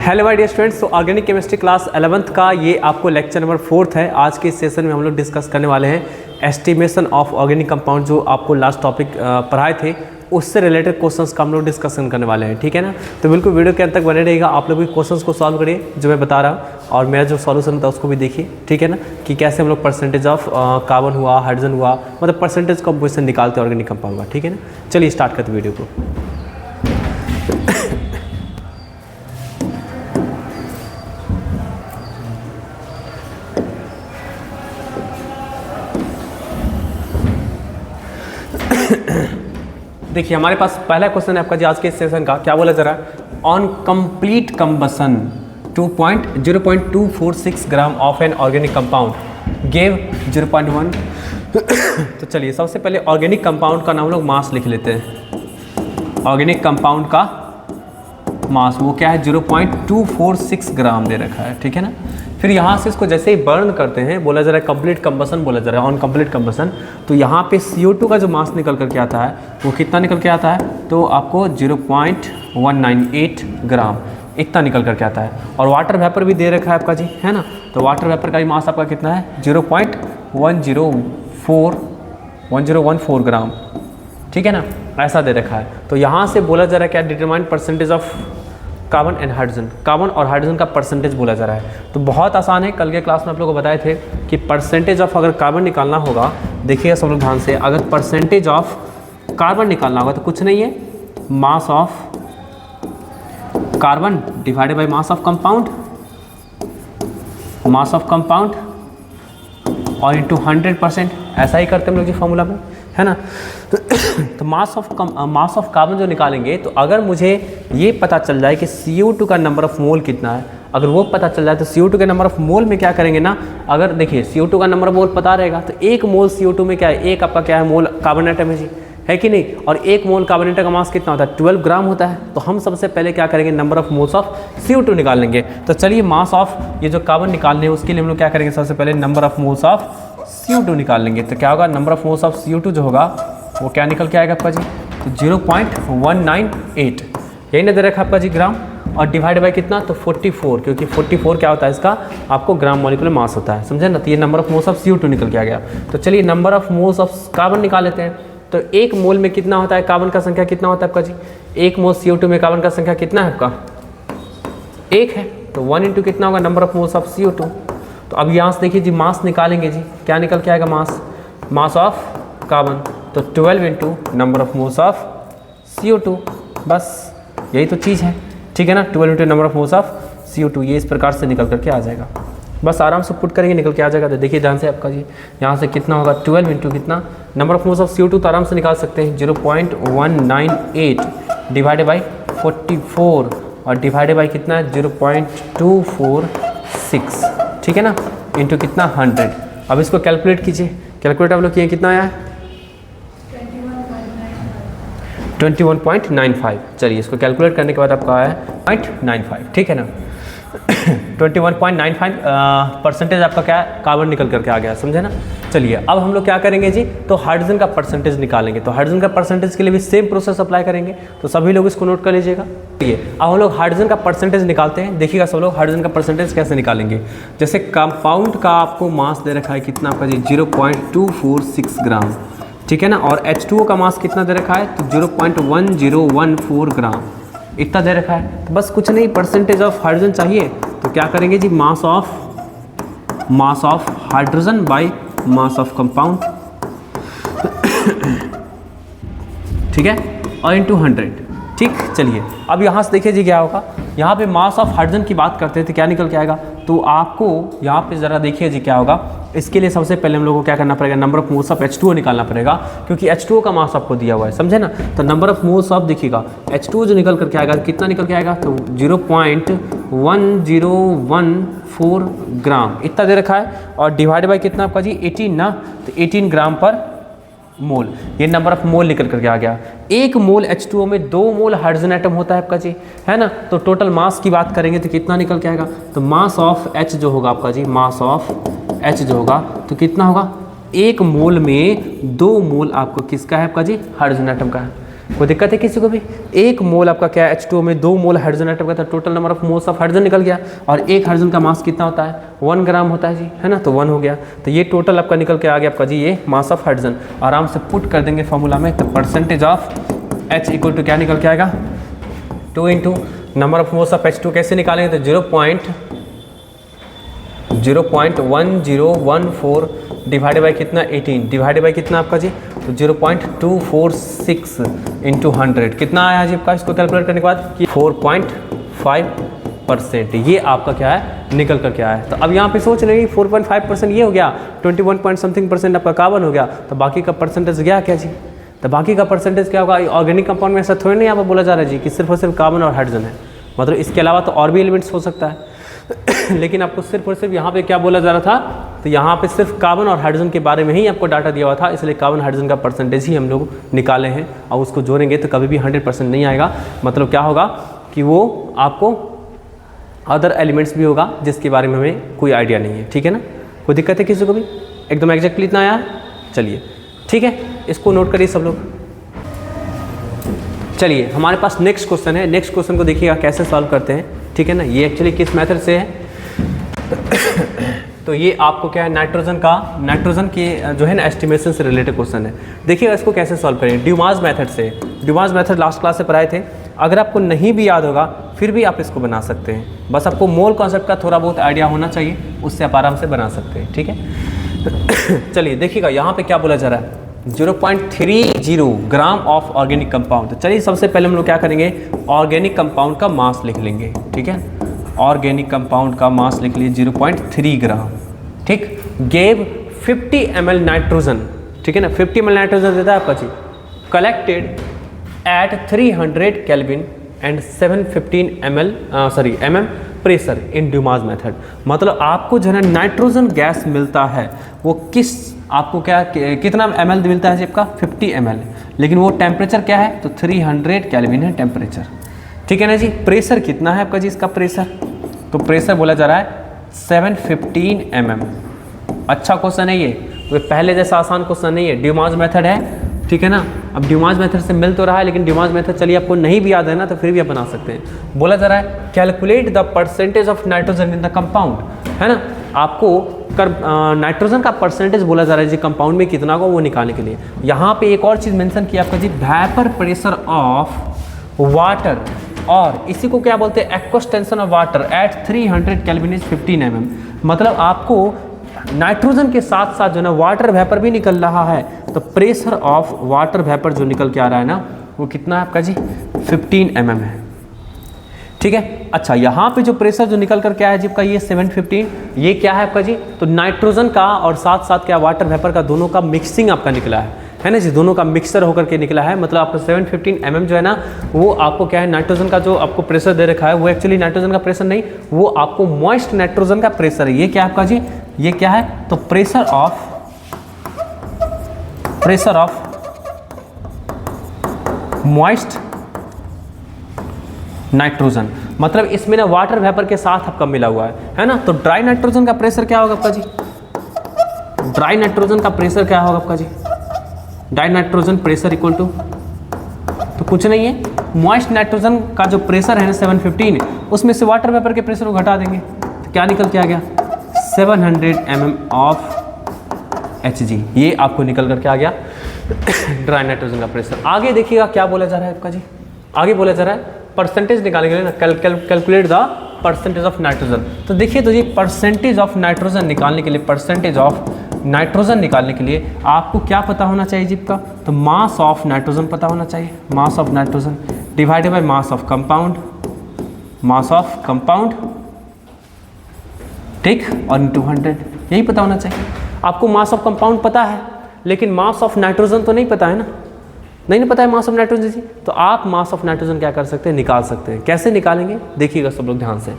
Hello my dear students. तो organic chemistry class 11th का ये आपको लेक्चर नंबर 4 है। आज के इस सेशन में हम लोग डिस्कस करने वाले हैं एस्टिमेशन ऑफ ऑर्गेनिक कंपाउंड। जो आपको लास्ट टॉपिक पढ़ाए थे उससे रिलेटेड क्वेश्चंस का हम लोग डिस्कशन करने वाले हैं, ठीक है ना। तो बिल्कुल वीडियो के अंत तक बने रहिएगा। आप लोग भी क्वेश्चंस को सॉल्व करिए जो मैं बता रहा हूँ, और मेरा जो सॉल्यूशन था उसको भी देखिए, ठीक है ना, कि कैसे हम लोग परसेंटेज ऑफ कार्बन हुआ, हाइड्रोजन हुआ, मतलब परसेंटेज कंपोजिशन निकालते हैं ऑर्गेनिक कंपाउंड का, ठीक है ना। चलिए स्टार्ट करते वीडियो को। देखिए हमारे पास पहला क्वेश्चन है आपका जी आज के सेशन का। क्या बोला जरा, on complete combustion 0.246 gram of an organic compound gave 0.1। तो चलिए सबसे पहले ऑर्गेनिक कंपाउंड का नाम लोग मास लिख लेते हैं। ऑर्गेनिक कंपाउंड का मास वो क्या है, 0.246 ग्राम दे रखा है, ठीक है ना। फिर यहाँ से इसको जैसे ही बर्न करते हैं, बोला जा रहा है कंप्लीट कंबसन, बोला जा रहा है ऑन कंप्लीट कंबसन, तो यहाँ पे CO2 का जो मास निकल करके आता है वो कितना निकल के आता है, तो आपको 0.198 ग्राम इतना निकल करके आता है। और वाटर वेपर भी दे रखा है आपका जी, है ना। तो वाटर वेपर का भी मास आपका कितना है, 0.114 ग्राम, ठीक है ना, ऐसा दे रखा है। तो यहाँ से बोला जा रहा है क्या, determine percentage of carbon and hydrogen, carbon और हाइड्रोजन का परसेंटेज बोला जा रहा है। तो बहुत आसान है, कल के क्लास में आप लोगों को बताए थे कि परसेंटेज ऑफ अगर कार्बन निकालना होगा, देखिएगा सब लोग ध्यान से, अगर परसेंटेज ऑफ कार्बन निकालना होगा तो कुछ नहीं है, mass of carbon divided by mass of compound, mass of compound और इंटू 100%, ऐसा ही करते हैं हम लोग जी फॉर्मूला में, है ना। तो मास ऑफ कार्बन जो निकालेंगे, तो अगर मुझे ये पता चल जाए कि CO2 का नंबर ऑफ मोल कितना है, अगर वो पता चल जाए तो CO2 के नंबर ऑफ मोल में क्या करेंगे ना, अगर देखिए CO2 का नंबर ऑफ मोल पता रहेगा तो एक मोल CO2 में क्या है, एक आपका क्या है मोल कार्बन एटम है जी, है कि नहीं। और एक मोल कार्बन एटम का मास कितना होता है, 12 ग्राम होता है। तो हम सबसे पहले क्या करेंगे, number of moles of CO2 निकाल लेंगे। तो चलिए मास ऑफ ये जो कार्बन निकालने हैं उसके लिए हम लोग क्या करेंगे, सबसे पहले number of moles of CO2 निकाल लेंगे। तो क्या होगा, number of moles of CO2 जो होगा वो क्या निकल के आएगा आपका जी, तो 0.198 यही ना दे रखा आपका जी ग्राम, और डिवाइड बाय कितना, तो 44, क्योंकि 44 क्या होता है इसका आपको ग्राम मॉलिक्यूलर मास होता है, समझे ना। तो ये number of moles of CO2 निकल के आ गया। तो चलिए number of moles of carbon निकाल लेते हैं। तो एक मोल में कितना होता है, कार्बन का संख्या कितना होता है आपका जी, एक मोल CO2 में कार्बन का संख्या कितना है आपका, एक है। तो 1 इंटू कितना होगा, number of moles of CO2। तो अब यहाँ से देखिए जी मास निकालेंगे जी, क्या निकल के आएगा मास, मास ऑफ कार्बन, तो 12 into number of moles of CO2, बस यही तो चीज़ है, ठीक है ना। 12 into number of moles of CO2, ये इस प्रकार से निकल करके आ जाएगा, बस आराम से पुट करेंगे निकल के आ जाएगा। तो देखिए ध्यान से आपका जी, यहाँ से कितना होगा, 12 इंटू कितना number of moles of CO2, तो आराम से निकाल सकते हैं 0.198 डिवाइडेड बाई 44 और डिवाइडेड बाई कितना है 0.246, ठीक है ना, इंटू कितना 100। अब इसको कैलकुलेट कीजिए, कैलकुलेट आप लोग किए कितना आया है, 21.95। चलिए इसको कैलकुलेट करने के बाद आपका आया है 0.95, ठीक है ना। 21.95 परसेंटेज आपका क्या है, कार्बन निकल करके आ गया, समझे ना। चलिए अब हम लोग क्या करेंगे जी, तो हाइड्रोजन का परसेंटेज निकालेंगे। तो हाइड्रोजन का परसेंटेज के लिए भी सेम प्रोसेस अप्लाई करेंगे, तो सभी लोग इसको नोट कर लीजिएगा। चलिए अब हम लोग हाइड्रोजन का परसेंटेज निकालते हैं। देखिएगा सब लोग हाइड्रोजन का परसेंटेज कैसे निकालेंगे। जैसे कंपाउंड का आपको मास दे रखा है कितना आपका जी, 0.246 ग्राम, ठीक है ना। और H2O का मास कितना दे रखा है, तो 0.1014 ग्राम इतना दे रखा है। तो बस कुछ नहीं, परसेंटेज ऑफ हाइड्रोजन चाहिए, तो क्या करेंगे जी, mass of hydrogen by mass of compound, ठीक है, और इंटू 100, ठीक। चलिए अब यहाँ से देखिए जी क्या होगा, यहाँ पे मास ऑफ हाइड्रोजन की बात करते हैं तो क्या निकल के आएगा, तो आपको यहाँ पे ज़रा देखिए जी क्या होगा। इसके लिए सबसे पहले हम लोगों को क्या करना पड़ेगा, number of moles of H2O निकालना पड़ेगा, क्योंकि H2O का मास आपको दिया हुआ है, समझे ना। तो नंबर ऑफ मोल्स ऑफ देखिएगा H2O जो निकल करके आएगा कितना निकल के आएगा, तो 0.1014 ग्राम इतना दे रखा है, और डिवाइड बाई कितना आपका जी 18 ना, तो 18 ग्राम पर मोल, ये नंबर ऑफ मोल निकल करके आ गया। एक मोल H2O में 2 मोल हाइड्रोजन एटम होता है आपका जी, है ना। तो टोटल मास की बात करेंगे तो कितना निकल के आएगा, तो मास ऑफ H जो होगा आपका जी, मास ऑफ H जो होगा तो कितना होगा, एक मोल में 2 मोल आपको किसका है आपका जी, हाइड्रोजन एटम का है, कोई दिक्कत है किसी को भी? 1 मोल आपका क्या है H2O में 2 मोल हाइड्रोजन एटम का, total number of moles of hydrogen निकल गया। और एक हाइड्रोजन का मास कितना होता है? 1 ग्राम होता है जी, है ना, तो 1 हो गया। तो ये टोटल आपका निकल के आ गया आपका जी ये मास ऑफ हाइड्रोजन। आराम से पुट कर देंगे फॉर्मूला में, तो percentage of H equal to क्या निकल के आएगा? 2 into number of moles of H2 कैसे निकालेंगे? तो 0.1014 डिवाइडेड बाई कितना? 18 डिवाइडेड बाई कितना आपका जी? तो 0.246 इंटू 100 कितना आया जी आपका? इसको कैलकुलेट करने के बाद कि 4.5% ये आपका क्या है निकल कर क्या है। तो अब यहाँ पे सोच रहे हैं 4.5% ये हो गया, 21% आपका कार्बन हो गया, तो बाकी का परसेंटेज गया क्या जी? तो बाकी का परसेंटेज क्या होगा? ऑर्गेनिक कंपाउंड में ऐसा थोड़ी नहीं यहाँ पर बोला जा रहा है जी कि सिर्फ और सिर्फ कार्बन और हाइड्रोजन है, मतलब इसके अलावा तो और भी एलिमेंट्स हो सकता है लेकिन आपको सिर्फ और सिर्फ यहाँ पे क्या बोला जा रहा था? तो यहाँ पे सिर्फ कार्बन और हाइड्रोजन के बारे में ही आपको डाटा दिया हुआ था, इसलिए कार्बन हाइड्रोजन का परसेंटेज ही हम लोग निकाले हैं। और उसको जोड़ेंगे तो कभी भी 100% नहीं आएगा, मतलब क्या होगा कि वो आपको अदर एलिमेंट्स भी होगा जिसके बारे में हमें कोई आइडिया नहीं है, ठीक है ना? कोई दिक्कत है किसी को भी? एकदम एग्जैक्टली इतना आया? चलिए ठीक है, इसको नोट करिए सब लोग। चलिए हमारे पास नेक्स्ट क्वेश्चन है, नेक्स्ट क्वेश्चन को देखिएगा कैसे सॉल्व करते हैं, ठीक है ना? ये एक्चुअली किस मेथड से है तो ये आपको क्या है नाइट्रोजन के जो है ना एस्टिमेशन से रिलेटेड क्वेश्चन है। देखिएगा इसको कैसे सॉल्व करेंगे, ड्यूमास मेथड से। ड्यूमास मेथड लास्ट क्लास से पढ़ाए थे, अगर आपको नहीं भी याद होगा फिर भी आप इसको बना सकते हैं, बस आपको मोल कॉन्सेप्ट का थोड़ा बहुत आइडिया होना चाहिए, उससे आप आराम से बना सकते हैं, ठीक है? चलिए देखिएगा यहाँ पे क्या बोला जा रहा है, 0.30 ग्राम ऑफ ऑर्गेनिक कंपाउंड। तो चलिए सबसे पहले हम लोग क्या करेंगे, ऑर्गेनिक कंपाउंड का मास लिख लेंगे, ठीक है? ऑर्गेनिक कंपाउंड का मास लिख लीजिए 0.3 ग्राम, ठीक? गेव 50 ml नाइट्रोजन, ठीक है ना? 50 ml नाइट्रोजन देता है आपका जी, collected at 300 kelvin and 715 mm pressure in Dumas method. मतलब आपको जो है नाइट्रोजन गैस मिलता है वो आपको कितना ml मिलता है जी आपका? 50 ml, लेकिन वो टेम्परेचर क्या है? तो 300 केल्विन है टेम्परेचर, ठीक है ना जी? प्रेशर कितना है आपका जी इसका प्रेशर? तो प्रेशर बोला जा रहा है 715 mm। अच्छा क्वेश्चन है ये, तो पहले जैसा आसान क्वेश्चन नहीं है, ड्यूमास मेथड है, ठीक है ना? अब ड्यूमास मेथड से मिल तो रहा है, लेकिन ड्यूमास मेथड चलिए आपको नहीं भी याद है ना तो फिर भी आप बना सकते हैं। बोला जा रहा है calculate the percentage of nitrogen in the compound, है ना? आपको नाइट्रोजन का परसेंटेज बोला जा रहा है जी कंपाउंड में कितना को वो निकालने के लिए। यहाँ पे एक और चीज़ मेंशन किया आपका जी, वेपर प्रेशर ऑफ वाटर, और इसी को क्या बोलते हैं? Aqueous tension of water at 300 kelvin is 15 mm। मतलब आपको नाइट्रोजन के साथ साथ जो ना वाटर वेपर भी निकल रहा है, तो प्रेशर ऑफ वाटर वेपर जो निकल के आ रहा है ना वो कितना है आपका जी? 15 mm है, ठीक है? अच्छा यहाँ पे जो प्रेशर जो निकल कर क्या है जी आपका? ये 715, ये क्या है आपका जी? तो नाइट्रोजन का और साथ साथ क्या वाटर वेपर का दोनों का मिक्सिंग आपका निकला है ना जी? दोनों का मिक्सर होकर के निकला है। मतलब आपका 715 mm जो है ना वो आपको क्या है, नाइट्रोजन का जो आपको प्रेशर दे रखा है वो एक्चुअली नाइट्रोजन का प्रेशर नहीं, वो आपको मॉइस्ट नाइट्रोजन का प्रेशर है। ये क्या है आपका जी? ये क्या है? तो प्रेशर ऑफ मॉइस्ट नाइट्रोजन। मतलब इसमें ना वाटर वेपर के साथ आपका मिला हुआ है ना? तो ड्राई नाइट्रोजन का प्रेशर क्या होगा आपका जी? ड्राई नाइट्रोजन का प्रेशर क्या होगा आपका जी? Dry nitrogen pressure equal to, तो कुछ नहीं है, मॉइस्ट नाइट्रोजन का जो प्रेशर है ना 715, उसमें से वाटर वेपर के प्रेशर को घटा देंगे, तो क्या निकल के आ गया? 700 mm ऑफ Hg। ये आपको निकल करके आ गया ड्राई नाइट्रोजन का प्रेशर। आगे देखिएगा क्या बोला जा रहा है आपका जी, आगे बोला जा रहा है परसेंटेज निकालने के लिए ना calculate the percentage of nitrogen. तो देखिए तो जी परसेंटेज ऑफ नाइट्रोजन निकालने के लिए, परसेंटेज ऑफ नाइट्रोजन निकालने के लिए आपको क्या पता होना चाहिए जी का? तो मास ऑफ नाइट्रोजन पता होना चाहिए, mass of nitrogen divided by mass of compound, mass of compound, ठीक, और इनटू 100, यही पता होना चाहिए। आपको मास ऑफ कंपाउंड पता है लेकिन मास ऑफ नाइट्रोजन तो नहीं पता है ना, नहीं पता है मास ऑफ नाइट्रोजन जी, तो आप मास ऑफ नाइट्रोजन क्या कर सकते हैं? निकाल सकते हैं। कैसे निकालेंगे देखिएगा सब लोग ध्यान से।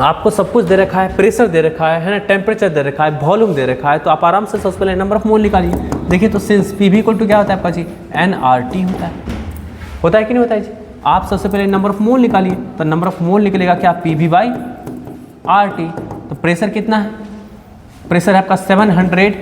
आपको सब कुछ दे रखा है, प्रेशर दे रखा है ना, टेम्परेचर दे रखा है, वॉल्यूम दे रखा है, तो आप आराम से सबसे पहले नंबर ऑफ मोल निकालिए। देखिए तो since P V equal to क्या होता है आपका जी? nRT होता है कि नहीं होता है जी? आप सबसे पहले नंबर ऑफ मोल निकालिए, तो नंबर ऑफ मोल निकलेगा क्या? PV/RT। तो प्रेशर कितना है? प्रेशर है आपका 700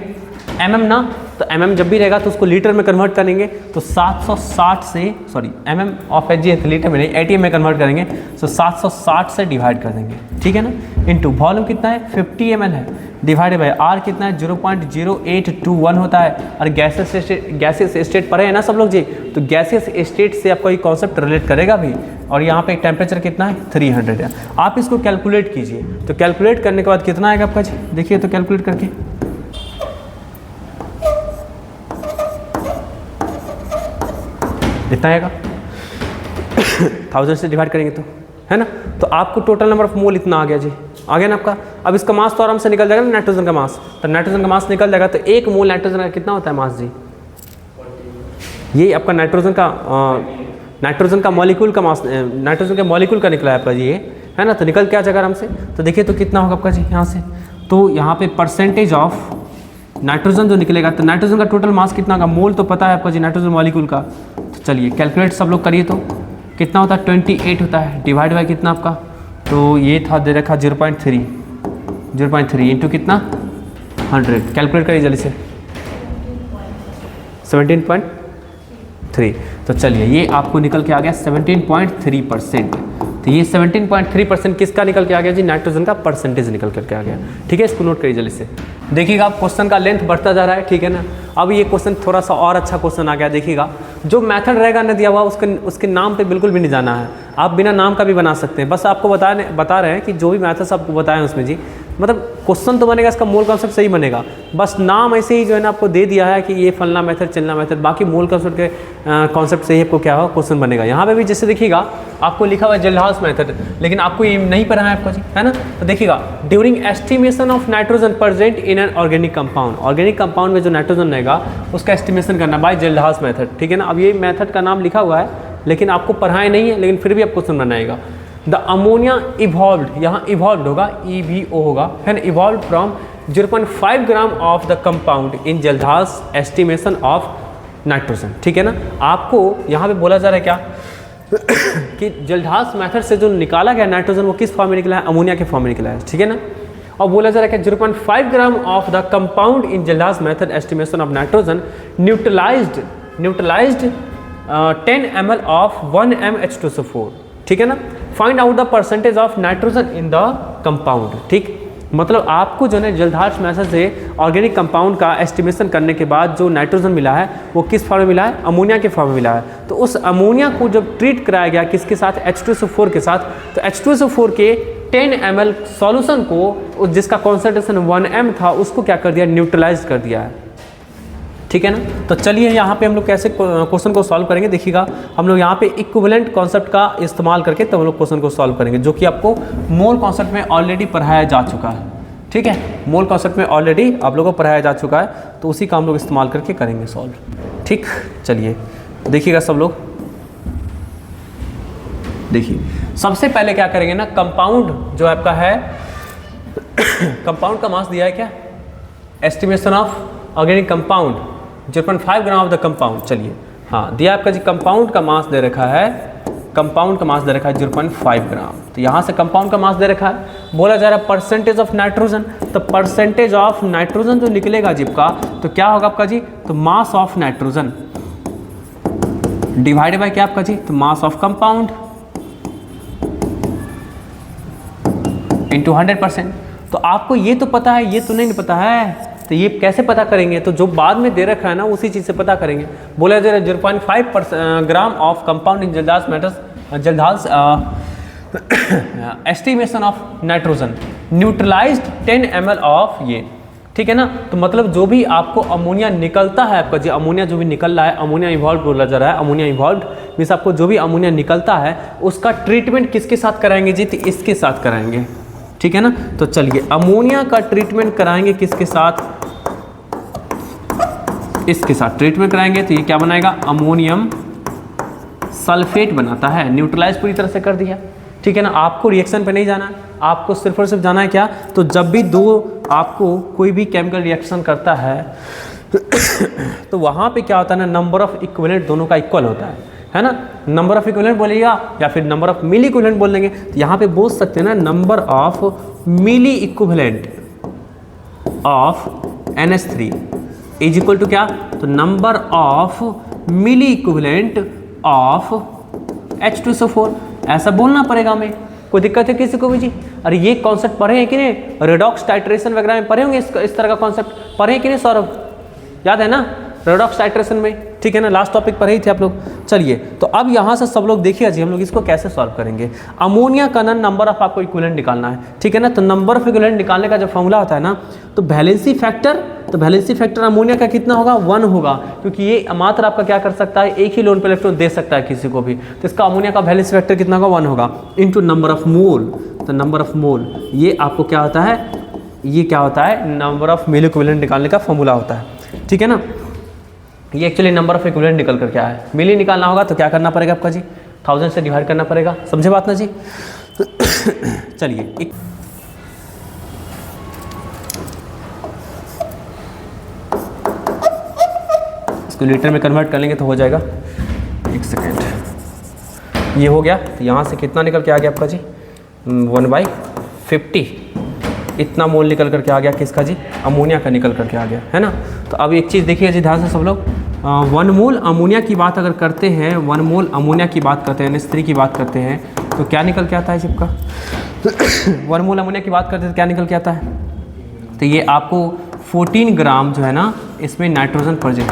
mm ना, तो mm जब भी रहेगा तो उसको लीटर में कन्वर्ट करेंगे तो 760 से, sorry mm of H G litre में नहीं, ATM में कन्वर्ट करेंगे तो 760 से डिवाइड कर देंगे, ठीक है ना। इनटू वॉल्यूम कितना है 50 ml है, डिवाइडेड बाय आर कितना है 0.0821 होता है। और गैसियस स्टेट पढ़े हैं ना सब लोग जी, तो गैसियस स्टेट से आपको ये कॉन्सेप्ट रिलेट करेगा भी। और यहाँ पे टेम्परेचर कितना है 300 है। आप इसको कैलकुलेट कीजिए, तो कैलकुलेट करने के बाद कितना आएगा आपका जी, देखिए तो कैलकुलेट करके इतना आएगा 1000 से डिवाइड करेंगे तो, है ना। तो आपको टोटल नंबर ऑफ मोल इतना आ गया जी, आ गया ना आपका। अब इसका मास तो आराम से निकल जाएगा ना, नाइट्रोजन का मास, तो नाइट्रोजन का मास निकल जाएगा। तो एक मोल नाइट्रोजन का कितना होता है मास जी, ये आपका नाइट्रोजन का मॉलिक्यूल का मास, नाइट्रोजन के मॉलिक्यूल का निकला है आपका जी, ये है ना। तो निकल क्या जाएगा आराम से, तो देखिए तो कितना होगा आपका जी यहाँ से, तो यहाँ पे परसेंटेज ऑफ नाइट्रोजन जो निकलेगा, तो नाइट्रोजन का टोटल मास कितना का, मोल तो पता है आपका जी नाइट्रोजन मॉलिक्यूल का। तो चलिए कैलकुलेट सब लोग करिए, तो कितना होता है 28 होता है, डिवाइड बाय कितना आपका, तो ये था दे रखा 0.3 इंटू कितना 100, कैलकुलेट करिए जल्दी से 17.3। तो चलिए ये आपको निकल के आ गया 17.3%। तो ये 17.3% किसका निकल के आ गया जी, नाइट्रोजन का परसेंटेज निकल करके आ गया, ठीक है। इसको नोट करिए जल्दी से। देखिएगा आप क्वेश्चन का लेंथ बढ़ता जा रहा है, ठीक है ना। अब ये क्वेश्चन थोड़ा सा और अच्छा क्वेश्चन आ गया, देखिएगा जो मेथड रहेगा ना दिया हुआ उसके नाम पे बिल्कुल भी नहीं जाना है, आप बिना नाम का भी बना सकते हैं। बस आपको बता रहे हैं कि जो भी मेथड्स आपको बताएं उसमें जी, मतलब क्वेश्चन तो बनेगा, इसका मोल कॉन्सेप्ट सही बनेगा, बस नाम ऐसे ही जो है ना आपको दे दिया है कि ये फलना मेथड चलना मेथड, बाकी मोल कॉन्सेप्ट के कॉन्सेप्ट से ही आपको क्या होगा क्वेश्चन बनेगा। यहाँ पे भी जैसे देखिएगा आपको लिखा हुआ है जेल्डहाउस मेथड, लेकिन आपको ये नहीं पढ़ा है आपको जी, है ना। तो देखिएगा during estimation of nitrogen present in an organic compound, organic compound में जो नाइट्रोजन रहेगा उसका एस्टिमेशन करना बाय जेल्डहाउस मेथड, ठीक है ना। अब ये मेथड का नाम लिखा हुआ है लेकिन आपको पढ़ाए नहीं है, लेकिन फिर भी आप क्वेश्चन बनाएगा। द अमोनिया इवॉल्व्ड, यहाँ इवॉल्व्ड होगा EVO होगा, है ना, evolved from 0.5 gram of the compound in Kjeldahl estimation of nitrogen, ठीक है ना। आपको यहाँ पे बोला जा रहा है क्या कि जेल्डहाउस मेथड से जो निकाला गया नाइट्रोजन वो किस फॉर्म में निकला है, अमोनिया के फॉर्म में निकला है, ठीक है ना। और बोला जा रहा है कि 0.5 gram of the compound in Kjeldahl method estimation of nitrogen neutralised 10 ml of 1 mH2SO4, ठीक है ना। Find out the percentage of nitrogen in the compound, ठीक। मतलब आपको जो है जेल्डहाउस मेथड से ऑर्गेनिक कंपाउंड का एस्टिमेशन करने के बाद जो नाइट्रोजन मिला है वो किस फॉर्म में मिला है, अमोनिया के फॉर्म में मिला है। तो उस अमोनिया को जब ट्रीट कराया गया किसके साथ, H2SO4 के साथ, तो H2SO4 के 10 ml सॉल्यूशन को जिसका कॉन्सेंट्रेशन 1 m था उसको क्या कर दिया, न्यूट्रलाइज कर दिया है, ठीक है ना। तो चलिए यहाँ पे हम लोग कैसे क्वेश्चन को सॉल्व करेंगे, देखिएगा हम लोग यहाँ पे इक्विवेलेंट कॉन्सेप्ट का इस्तेमाल करके तब हम लोग क्वेश्चन को सॉल्व करेंगे, जो कि आपको मोल कॉन्सेप्ट में ऑलरेडी पढ़ाया जा चुका है, ठीक है। मोल कॉन्सेप्ट में ऑलरेडी आप लोगों को पढ़ाया जा चुका है, तो उसी का हम लोग इस्तेमाल करके करेंगे सॉल्व, ठीक। चलिए देखिएगा सब लोग, देखिए सबसे पहले क्या करेंगे ना, कंपाउंड जो आपका है कंपाउंड का मास दिया है क्या, estimation of organic compound 0.5 gram of the compound, चलिए हाँ दिया आपका जी, कंपाउंड का मास दे रखा है, कंपाउंड का मास दे रखा है 0.5 ग्राम। तो यहाँ से कंपाउंड का मास दे रखा है, बोला जा रहा है परसेंटेज ऑफ नाइट्रोजन, तो परसेंटेज ऑफ नाइट्रोजन जो निकलेगा जी का, तो क्या होगा आपका जी, तो mass of nitrogen divide by क्या आपका जी, तो मास ऑफ कंपाउंड इंटू 100%। तो आपको ये तो पता है, ये तो नहीं पता है, तो ये कैसे पता करेंगे, तो जो बाद में दे रखा है ना उसी चीज़ से पता करेंगे। बोला जा रहा है 0.5 gram of compound in Kjeldahl method, Kjeldahl estimation of nitrogen neutralised 10 ml of ये, ठीक है ना। तो मतलब जो भी आपको अमोनिया निकलता है आपका जी, अमोनिया जो भी निकल रहा है, अमोनिया इवॉल्व बोला जा रहा है, अमोनिया इवॉल्व मीन्स आपको जो भी अमोनिया निकलता है उसका ट्रीटमेंट किसके साथ कराएंगे जी, तो इसके साथ कराएंगे, ठीक है ना। तो चलिए अमोनिया का ट्रीटमेंट कराएंगे किसके साथ, इसके साथ ट्रीटमेंट कराएंगे, तो ये क्या बनाएगा, अमोनियम सल्फेट बनाता है, न्यूट्रलाइज पूरी तरह से कर दिया, ठीक है ना। आपको रिएक्शन पे नहीं जाना है, आपको सिर्फ और सिर्फ जाना है क्या, तो जब भी दो आपको कोई भी केमिकल रिएक्शन करता है तो वहाँ पे क्या होता है ना, नंबर ऑफ इक्विवेलेंट दोनों का इक्वल होता है ना। नंबर ऑफ इक्विवेलेंट बोलिएगा या फिर नंबर ऑफ मिली इक्विवेलेंट बोल देंगे, तो यहाँ पे बोल सकते हैं ना, number of milliequivalent of NH3 is equal to क्या, तो number of milliequivalent of H2SO4, ऐसा बोलना पड़ेगा हमें। कोई दिक्कत है किसी को भी जी? अरे ये कॉन्सेप्ट पढ़े हैं कि नहीं, रेडॉक्स टाइट्रेशन वगैरह में पढ़े होंगे, इस तरह का कॉन्सेप्ट पढ़े हैं कि नहीं सौरभ, याद है ना रेडॉक्स टाइट्रेशन में, ठीक है ना, लास्ट टॉपिक पढ़े ही थे आप लोग। चलिए तो अब यहाँ से सब लोग देखिए जी, हम लोग इसको कैसे सॉल्व करेंगे। अमोनिया का नंबर ऑफ आपको इक्विवेलेंट निकालना है, ठीक है ना। तो नंबर ऑफ इक्विवेलेंट निकालने का जो फॉर्मूला होता है ना, तो वैलेंसी फैक्टर अमोनिया का कितना होगा, 1 होगा, क्योंकि ये मात्र आपका क्या कर सकता है, एक ही लोन पे इलेक्ट्रॉन दे सकता है किसी को भी, तो इसका अमोनिया का वैलेंसी फैक्टर कितना होगा, 1 होगा, इंटू नंबर ऑफ मोल। तो नंबर ऑफ मोल ये आपको क्या होता है, ये क्या होता है, नंबर ऑफ मिली इक्विवेलेंट निकालने का फॉर्मूला होता है, ठीक है ना। ये एक्चुअली नंबर ऑफ इक्विवेलेंट निकल कर क्या है, मिली निकालना होगा तो क्या करना पड़ेगा आपका जी, 1000 से डिवाइड करना पड़ेगा, समझे बात ना जी। चलिए इसको लीटर में कन्वर्ट कर लेंगे तो हो जाएगा, एक सेकेंड, ये हो गया। तो यहाँ से कितना निकल के आ गया आपका जी, 1/50, इतना मोल निकल करके आ गया किसका जी, अमोनिया का निकल करके आ गया, है ना। तो अब एक चीज़ देखिए जी ध्यान से सब लोग, 1 मोल अमोनिया की बात अगर करते हैं, 1 मोल अमोनिया की बात करते हैं, NH3 की बात करते हैं, तो क्या निकल के आता है जिसका 1 मोल अमोनिया की बात करते हैं तो क्या निकल के आता है, तो ये आपको 14 ग्राम जो है ना, इसमें नाइट्रोजन प्रेजेंट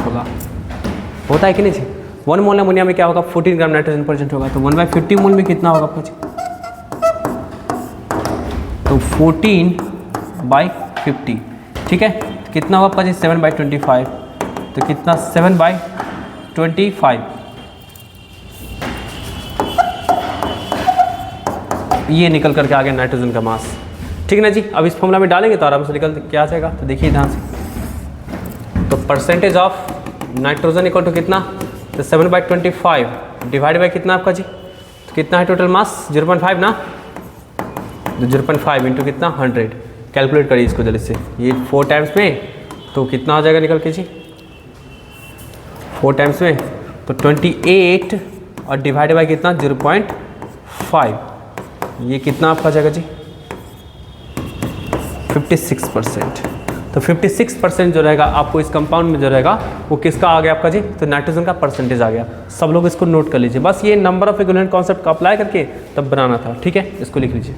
होता है कि नहीं जी। 1 मोल अमोनिया में क्या होगा, 14 ग्राम नाइट्रोजन प्रेजेंट होगा, तो 1/50 मोल में कितना होगा आपका जी, तो 14/50, ठीक है। तो कितना होगा आपका जी, 7/25, तो कितना 7/25, ये निकल करके आ गया नाइट्रोजन का मास, ठीक है ना जी। अब इस फॉर्मूला में डालेंगे तो आराम से निकल के आ जाएगा। तो देखिए ध्यान से, तो percentage of nitrogen equal to कितना, तो 7/25 डिवाइड बाई कितना आपका जी, तो कितना है टोटल मास, 0.5 ना, तो 0.5 इंटू कितना 100, कैलकुलेट करिए इसको जल्दी से, ये 4 टाइम्स में तो कितना आ जाएगा निकल के जी, 4 टाइम्स में तो 28 और डिवाइड बाई कितना 0.5, ये कितना आपका जाएगा जी 56%। तो 56% जो रहेगा आपको इस कंपाउंड में जो रहेगा वो किसका आ गया आपका जी, तो नाइट्रोजन का परसेंटेज आ गया। सब लोग इसको नोट कर लीजिए, बस ये नंबर ऑफ इक्विवेलेंट कॉन्सेप्ट को अप्लाई करके तब बनाना था, ठीक है, इसको लिख लीजिए।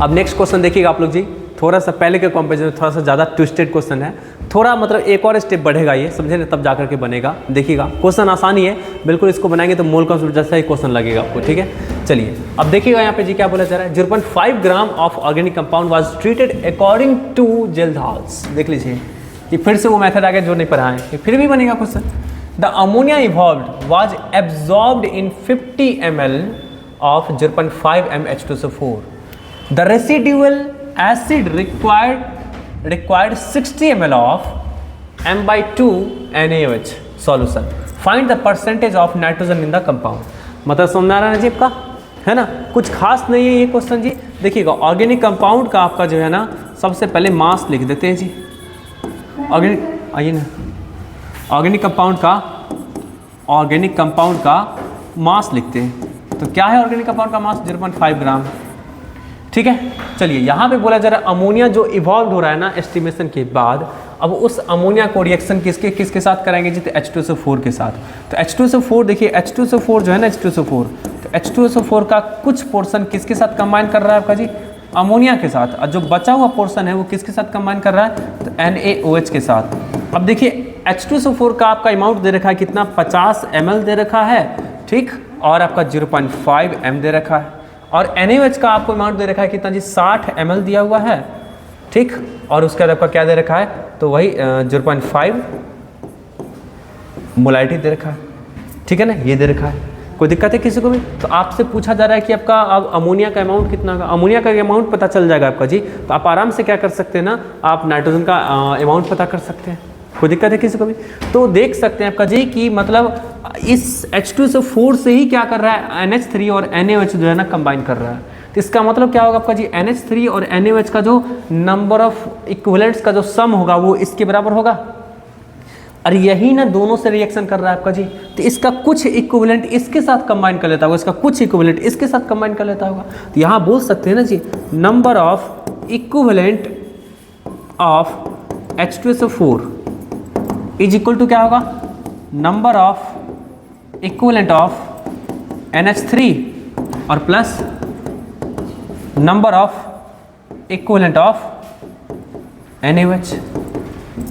अब नेक्स्ट क्वेश्चन देखिएगा आप लोग जी, थोड़ा सा पहले के कंपेरिजन में थोड़ा सा ज़्यादा ट्विस्टेड क्वेश्चन है, थोड़ा मतलब एक और स्टेप बढ़ेगा ये, समझे ना, तब जा करके बनेगा। देखिएगा क्वेश्चन आसानी है बिल्कुल, इसको बनाएंगे तो मोल कॉन्सेप्ट जैसा ही क्वेश्चन लगेगा आपको, ठीक है। चलिए अब देखिएगा यहाँ पे जी क्या बोला जा रहा है, 0.5 gram of organic compound was treated according to Kjeldahl's. देख लीजिए कि फिर से वो मेथड आ गया जो नहीं पढ़ा है, ये फिर भी बनेगा question. The ammonia evolved was absorbed in 50 ml of 0.5 mH2SO4. The residual acid required 60 ml of M/2 NaOH solution. Find the percentage of nitrogen in the compound. मतलब समझ आ रहा है जी आपका, है ना, कुछ खास नहीं है ये क्वेश्चन जी। देखिएगा ऑर्गेनिक कंपाउंड का आपका जो है ना, सबसे पहले मास लिख देते हैं जी, ऑर्गेनिक आइए ना, ऑर्गेनिक कंपाउंड का मास लिखते हैं। तो क्या है ऑर्गेनिक कंपाउंड का मास, 0.5 ग्राम, ठीक है। चलिए यहाँ पे बोला जा रहा है अमोनिया जो इवॉल्व हो रहा है ना एस्टिमेशन के बाद, अब उस अमोनिया को रिएक्शन किसके साथ कराएंगे जी, तो H2SO4 के साथ। तो H2SO4 देखिए, H2SO4 जो है ना, H2SO4, तो H2SO4 का कुछ पोर्शन किसके साथ कंबाइन कर रहा है आपका जी, अमोनिया के साथ, और जो बचा हुआ पोर्शन है वो किसके साथ कंबाइन कर रहा है, तो NaOH के साथ। अब देखिए H2SO4 का आपका अमाउंट दे रखा है कितना, 50 ml दे रखा है, ठीक, और आपका 0.5 m दे रखा है, और NaOH का आपको अमाउंट दे रखा है कितना जी, 60 ml दिया हुआ है, ठीक, और उसके बाद आपका क्या दे रखा है, तो वही 0.5 मोलारिटी दे रखा है, ठीक है ना, ये दे रखा है। कोई दिक्कत है किसी को भी? तो आपसे पूछा जा रहा है कि आपका अब अमोनिया का अमाउंट कितना होगा, अमोनिया का अमाउंट पता चल जाएगा आपका जी, तो आप आराम से क्या कर सकते हैं ना, आप नाइट्रोजन का अमाउंट पता कर सकते हैं। कोई दिक्कत है किसी को भी? तो देख सकते हैं आपका जी कि मतलब इस H2SO4 से ही क्या कर रहा है, NH3 और NaOH जो है ना कंबाइन कर रहा है। तो इसका मतलब क्या होगा आपका जी, NH3 और NaOH का जो नंबर ऑफ इक्विवेलेंट्स का जो सम होगा वो इसके बराबर होगा, और यही ना दोनों से रिएक्शन कर रहा है आपका जी। तो इसका कुछ इक्विवेलेंट इसके साथ कंबाइन कर लेता होगा, इसका कुछ इक्विवेलेंट इसके साथ कंबाइन कर लेता होगा। तो यहाँ बोल सकते हैं ना जी, number of equivalent of H2SO4 is equal to क्या होगा, number of equivalent of NH3 और plus number of equivalent of NaOH,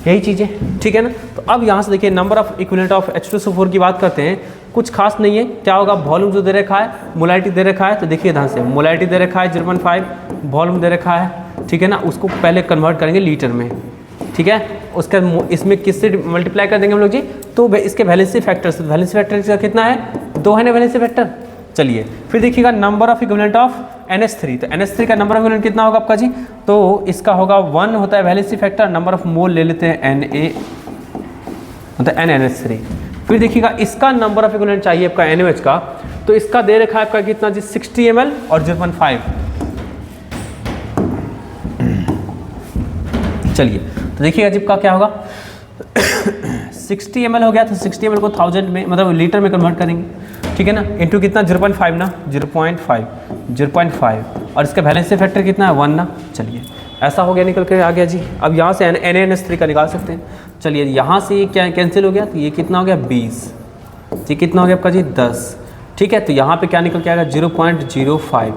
यही चीज़ें, ठीक है ना। तो अब यहाँ से देखिए number of equivalent of H2SO4 की बात करते हैं, कुछ खास नहीं है, क्या होगा, वॉल्यूम जो दे रखा है, मोलारिटी दे रखा है, तो देखिए ध्यान से, मोलारिटी दे रखा है 0.5, वॉल्यूम दे रखा है, ठीक है ना, उसको पहले कन्वर्ट करेंगे लीटर में, ठीक है, उसका इसमें किससे मल्टीप्लाई कर देंगे हम लोग जी, तो इसके वैलेंसी फैक्टर से, वैलेंसी फैक्टर कितना है, 2 है ना वैलेंसी फैक्टर। चलिए फिर देखिएगा number of equivalent of NH3, तो NH3 का नंबर ऑफ इक्विवेलेंट कितना होगा आपका जी, तो इसका होगा 1 होता है valency factor, number of mole ले लेते हैं Na मतलब NaNH3। फिर देखिएगा इसका नंबर ऑफ इक्विवेलेंट चाहिए आपका NaOH का, तो इसका दे रखा है आपका कितना जी, 60 ml और 0.5। चलिए तो देखिएगा जी का क्या होगा 60 ml हो गया, तो 60 ml को 1000 में मतलब लीटर में कन्वर्ट करेंगे, ठीक है ना, इंटू कितना 0.5 ना, 0.5 और इसका वैलेंसी फैक्टर कितना है 1 ना। चलिए ऐसा हो गया, निकल के आ गया जी। अब यहाँ से NaNH3 का निकाल सकते हैं। चलिए यहाँ से ये क्या कैंसिल हो गया, तो ये कितना हो गया 20, ये कितना हो गया आपका जी 10, ठीक है। तो यहाँ पे क्या निकल के आएगा 0.05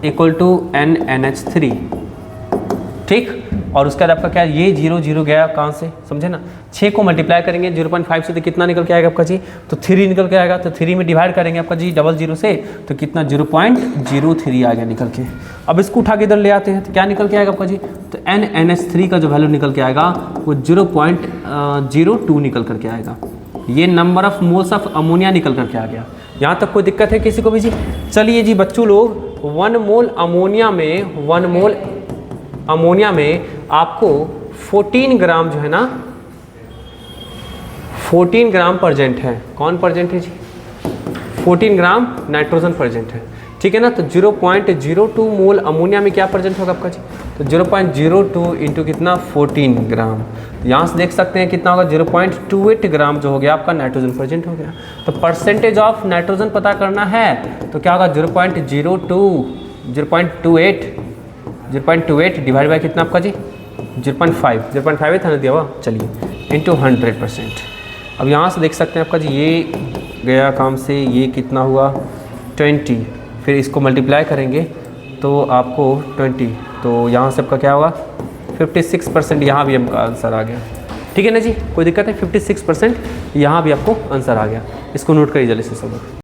इक्वल टू NaNH3, ठीक। और उसके बाद आपका क्या ये 0 0 गया कहाँ से, समझे ना, 6 को मल्टीप्लाई करेंगे 0.5 से तो कितना निकल के आएगा आपका जी, तो 3 निकल के आएगा, तो 3 में डिवाइड करेंगे आपका जी 00 से, तो कितना 0.03 आ गया निकल के। अब इसको उठा के इधर ले आते हैं, तो क्या निकल के आएगा आपका जी, तो NaNH3 का जो वैल्यू निकल के आएगा वो 0.02 निकल करके आएगा। ये number of moles of ammonia निकल करके आ गया। यहाँ तक कोई दिक्कत है किसी को भी जी। चलिए जी बच्चों लोग, 1 मोल अमोनिया में आपको 14 ग्राम जो है ना, 14 ग्राम प्रेजेंट है। कौन प्रेजेंट है जी, 14 ग्राम नाइट्रोजन प्रेजेंट है, ठीक है ना। तो 0.02 मोल अमोनिया में क्या प्रेजेंट होगा आपका जी, तो 0.02 इंटू कितना 14 ग्राम, तो यहाँ से देख सकते हैं कितना होगा 0.28 ग्राम जो हो गया आपका नाइट्रोजन प्रेजेंट हो गया। तो परसेंटेज ऑफ नाइट्रोजन पता करना है तो क्या होगा 0.28 डिवाइड बाई कितना आपका जी 0.5 था ना दिया हुआ, चलिए इंटू 100%। अब यहाँ से देख सकते हैं आपका जी ये गया काम से, ये कितना हुआ 20, फिर इसको मल्टीप्लाई करेंगे तो आपको 20, तो यहाँ से आपका क्या होगा 56%, यहाँ भी आपका आंसर आ गया, ठीक है ना जी। कोई दिक्कत है, 56% यहाँ भी आपको आंसर आ गया। इसको नोट करिए जल्दी से सब।